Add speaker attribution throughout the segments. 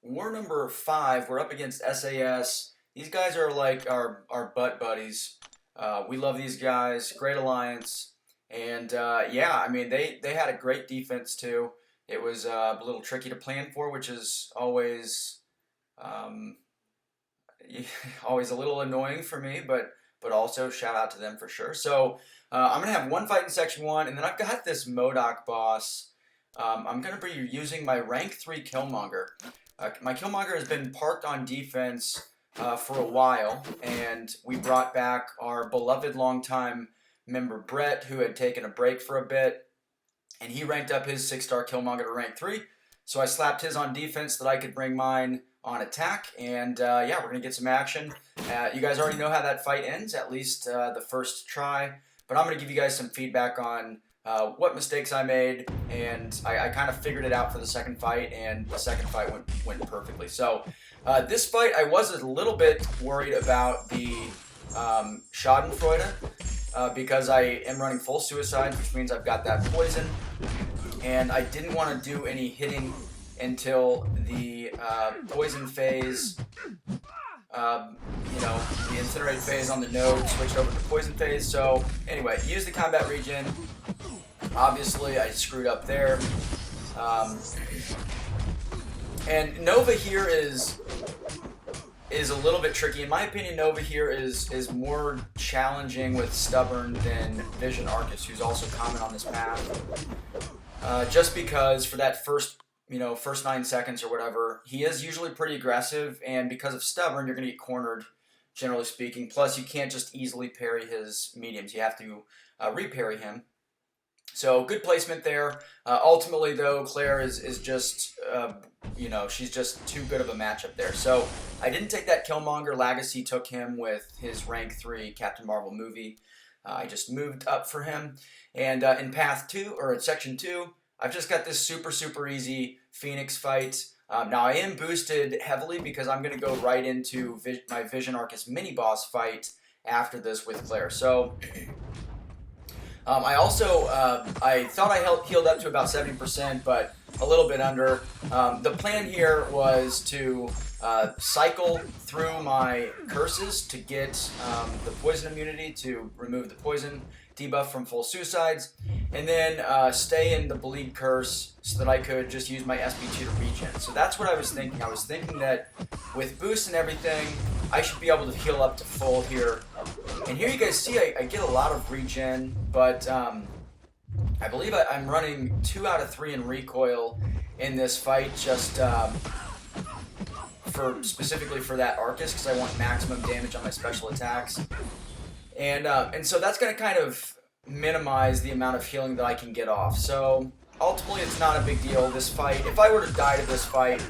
Speaker 1: war number 5. We're up against SAS. These guys are like our butt buddies. We love these guys. Great alliance. And yeah, I mean they had a great defense too. It was a little tricky to plan for, which is always um, always a little annoying for me, but also shout out to them for sure. So I'm gonna have one fight in section 1, and then I've got this Modok boss. I'm gonna be using my rank 3 Killmonger. My Killmonger has been parked on defense for a while, and we brought back our beloved longtime member Brett, who had taken a break for a bit, and he ranked up his 6-star Killmonger to rank 3. So I slapped his on defense so that I could bring mine on attack, and yeah, we're gonna get some action. You guys already know how that fight ends, at least the first try, but I'm gonna give you guys some feedback on what mistakes I made, and I kind of figured it out for the second fight, and the second fight went perfectly. So this fight, I was a little bit worried about the Schadenfreude because I am running full suicides, which means I've got that poison, and I didn't want to do any hitting until the poison phase, the incinerate phase on the node switched over to poison phase. So anyway, use the combat regen. Obviously, I screwed up there. And Nova here is a little bit tricky. In my opinion, Nova here is more challenging with Stubborn than Vision Aarkus, who's also common on this path. Just because for that first 9 seconds or whatever, he is usually pretty aggressive, and because of Stubborn, you're going to get cornered, generally speaking. Plus, you can't just easily parry his mediums. You have to re-parry him. So, good placement there. Ultimately, though, Claire is just, she's just too good of a matchup there. So, I didn't take that Killmonger. Legacy took him with his rank 3 Captain Marvel movie. I just moved up for him. And in path 2, or in section 2, I've just got this super, super easy Phoenix fight. Now, I am boosted heavily because I'm going to go right into my Vision Aarkus mini-boss fight after this with Claire. So, I also, I thought I healed up to about 70%, but a little bit under. The plan here was to cycle through my curses to get the poison immunity to remove the poison debuff from full suicides, and then stay in the bleed curse so that I could just use my SP2 to regen. So that's what I was thinking. I was thinking that with boosts and everything, I should be able to heal up to full here. And here you guys see I get a lot of regen, but I believe I'm running 2 out of 3 in recoil in this fight, just specifically for that Aarkus, because I want maximum damage on my special attacks. And so that's going to kind of minimize the amount of healing that I can get off. So ultimately, it's not a big deal. This fight, if I were to die to this fight,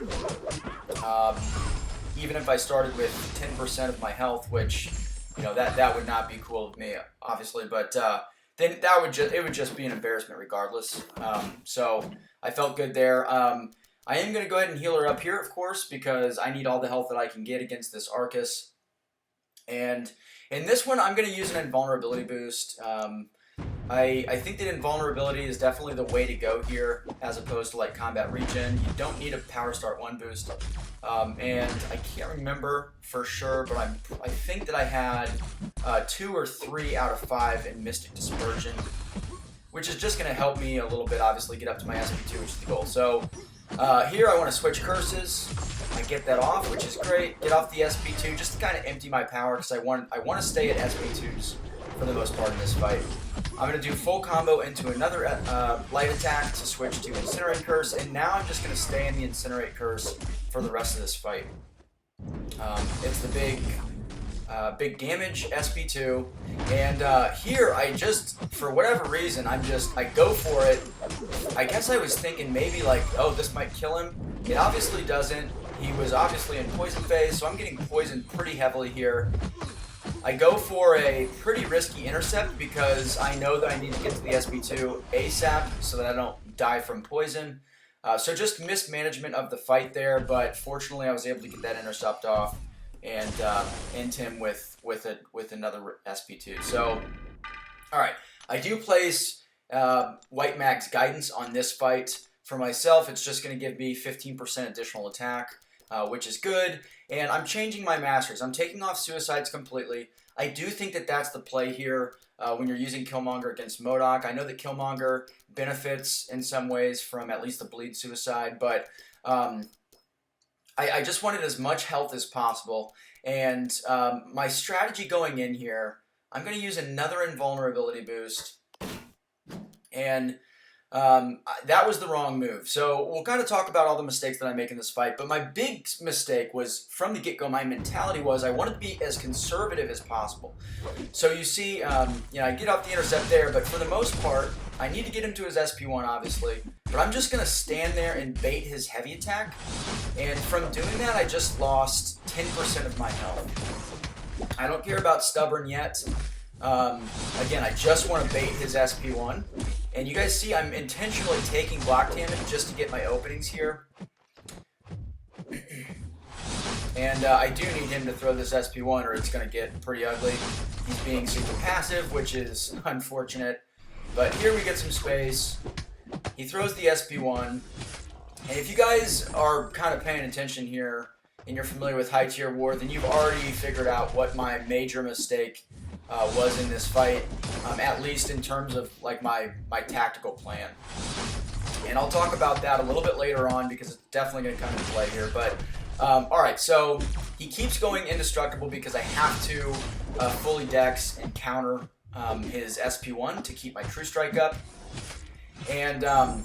Speaker 1: even if I started with 10% of my health, which that would not be cool with me, obviously, but then it would just be an embarrassment regardless. So I felt good there. I am going to go ahead and heal her up here, of course, because I need all the health that I can get against this Aarkus. And in this one, I'm going to use an invulnerability boost. I think that invulnerability is definitely the way to go here, as opposed to like combat regen. You don't need a power start 1 boost. And I can't remember for sure, but I think that I had 2 or 3 out of 5 in Mystic Dispersion, which is just going to help me a little bit, obviously, get up to my SP2, which is the goal. So here I want to switch curses. I get that off, which is great. Get off the SP2 just to kind of empty my power, because I want to stay at SP2s for the most part in this fight. I'm going to do full combo into another light attack to switch to Incinerate Curse, and now I'm just going to stay in the Incinerate Curse for the rest of this fight. It's the big damage SP2, and here I just, for whatever reason, I go for it. I guess I was thinking maybe like, oh, this might kill him. It obviously doesn't. He was obviously in poison phase, so I'm getting poisoned pretty heavily here. I go for a pretty risky intercept because I know that I need to get to the SP2 ASAP so that I don't die from poison. So just mismanagement of the fight there, but fortunately I was able to get that intercept off and end him with another SP2. So, all right, I do place White Mag's Guidance on this fight. For myself, it's just going to give me 15% additional attack. which is good. And I'm changing my masters. I'm taking off suicides completely. I do think that that's the play here when you're using Killmonger against Modok. I know that Killmonger benefits in some ways from at least the bleed suicide, but I just wanted as much health as possible. And my strategy going in here, I'm going to use another invulnerability boost. And that was the wrong move. So we'll kind of talk about all the mistakes that I make in this fight. But my big mistake was, from the get-go, my mentality was I wanted to be as conservative as possible. So you see, I get off the intercept there, but for the most part, I need to get him to his SP1, obviously. But I'm just going to stand there and bait his heavy attack. And from doing that, I just lost 10% of my health. I don't care about stubborn yet. Again, I just want to bait his SP1. And you guys see I'm intentionally taking block damage just to get my openings here. And I do need him to throw this SP1 or it's going to get pretty ugly. He's being super passive, which is unfortunate. But here we get some space. He throws the SP1. And if you guys are kind of paying attention here and you're familiar with high tier war, then you've already figured out what my major mistake was in this fight, at least in terms of like my tactical plan. And I'll talk about that a little bit later on because it's definitely going to come into play here. But alright, so he keeps going indestructible because I have to fully dex and counter his SP1 to keep my True Strike up. And I'm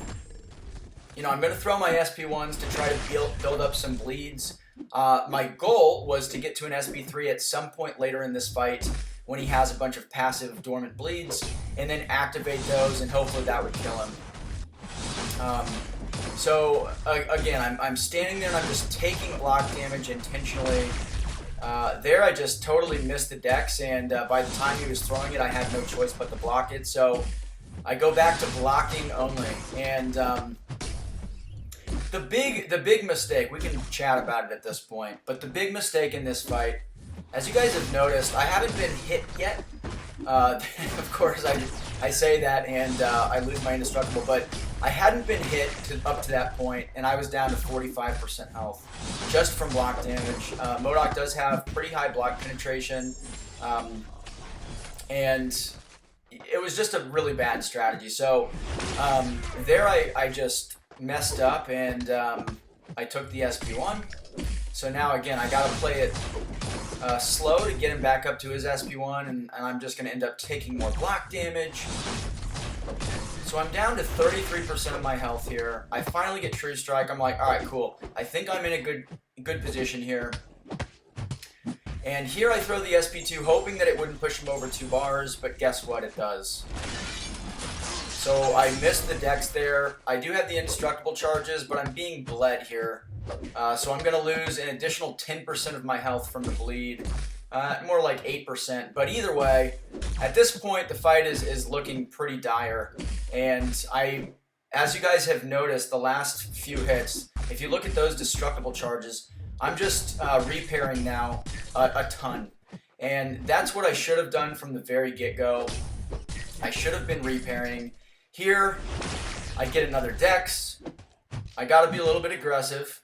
Speaker 1: going to throw my SP1s to try to build up some bleeds. My goal was to get to an SP3 at some point later in this fight when he has a bunch of passive dormant bleeds, and then activate those, and hopefully that would kill him. Again, I'm standing there and I'm just taking block damage intentionally. There I just totally missed the dex, and by the time he was throwing it, I had no choice but to block it. So I go back to blocking only, and the big mistake, we can chat about it at this point, but the big mistake in this fight, as you guys have noticed, I haven't been hit yet. Of course, I say that and I lose my indestructible, but I hadn't been hit up to that point, and I was down to 45% health just from block damage. Modok does have pretty high block penetration, and it was just a really bad strategy. So there I just messed up, and I took the SP1. So now again, I gotta play it slow to get him back up to his SP1, and I'm just going to end up taking more block damage. So I'm down to 33% of my health here. I finally get True Strike. I'm like, alright, cool. I think I'm in a good position here. And here I throw the SP2, hoping that it wouldn't push him over 2 bars, but guess what? It does. So I missed the dex there. I do have the indestructible charges, but I'm being bled here. So I'm going to lose an additional 10% of my health from the bleed. More like 8%. But either way, at this point, the fight is looking pretty dire. And as you guys have noticed, the last few hits, if you look at those destructible charges, I'm just repairing now a ton. And that's what I should have done from the very get-go. I should have been repairing. Here, I get another dex. I got to be a little bit aggressive.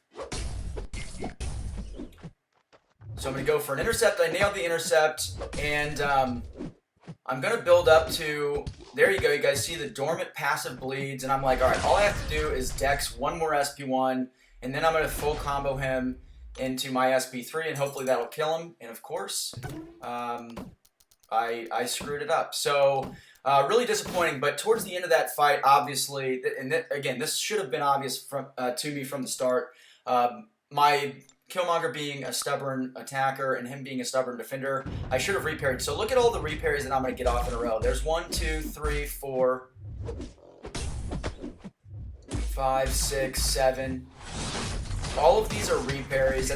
Speaker 1: So I'm going to go for an intercept. I nailed the intercept, and I'm going to build up to, there you go, you guys see the dormant passive bleeds, and I'm like, alright, all I have to do is dex one more SP1, and then I'm going to full combo him into my SP3, and hopefully that'll kill him. And of course, I screwed it up. So really disappointing, but towards the end of that fight, obviously, and again, this should have been obvious to me from the start. My Killmonger being a stubborn attacker and him being a stubborn defender, I should have repaired. So look at all the reparries that I'm going to get off in a row. There's 1, 2, 3, 4, 5, 6, 7. All of these are reparries.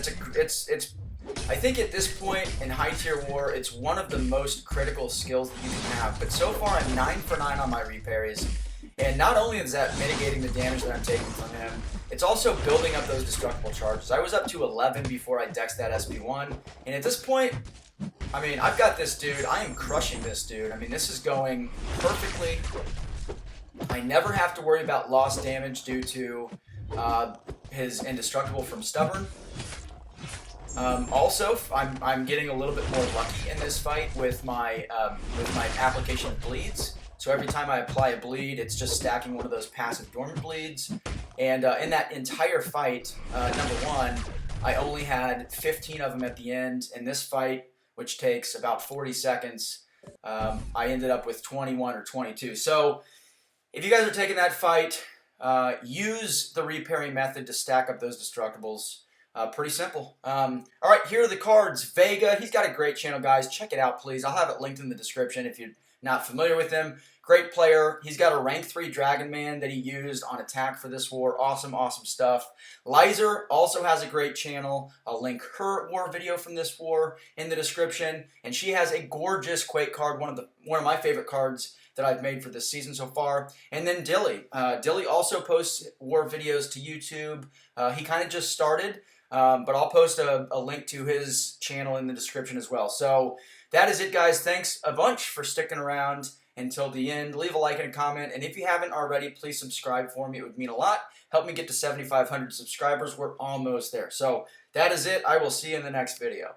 Speaker 1: I think at this point in high tier war, it's one of the most critical skills that you can have. But so far, I'm 9 for 9 on my reparries. And not only is that mitigating the damage that I'm taking from him, it's also building up those destructible charges. I was up to 11 before I dexed that SP1. And at this point, I mean, I've got this dude. I am crushing this dude. I mean, this is going perfectly. I never have to worry about lost damage due to his indestructible from stubborn. Also, I'm getting a little bit more lucky in this fight with my application of bleeds. So every time I apply a bleed, it's just stacking one of those passive dormant bleeds. And in that entire fight, number one, I only had 15 of them at the end. In this fight, which takes about 40 seconds, I ended up with 21 or 22. So if you guys are taking that fight, use the repairing method to stack up those destructibles. Pretty simple. All right, here are the cards. Vega, he's got a great channel, guys. Check it out, please. I'll have it linked in the description if you're not familiar with him. Great player. He's got a rank 3 Dragon Man that he used on attack for this war. Awesome, awesome stuff. Lizer also has a great channel. I'll link her war video from this war in the description. And she has a gorgeous Quake card, one of my favorite cards that I've made for this season so far. And then Dilly. Dilly also posts war videos to YouTube. He kind of just started. But I'll post a link to his channel in the description as well. So that is it, guys. Thanks a bunch for sticking around until the end. Leave a like and a comment. And if you haven't already, please subscribe for me. It would mean a lot. Help me get to 7,500 subscribers. We're almost there. So that is it. I will see you in the next video.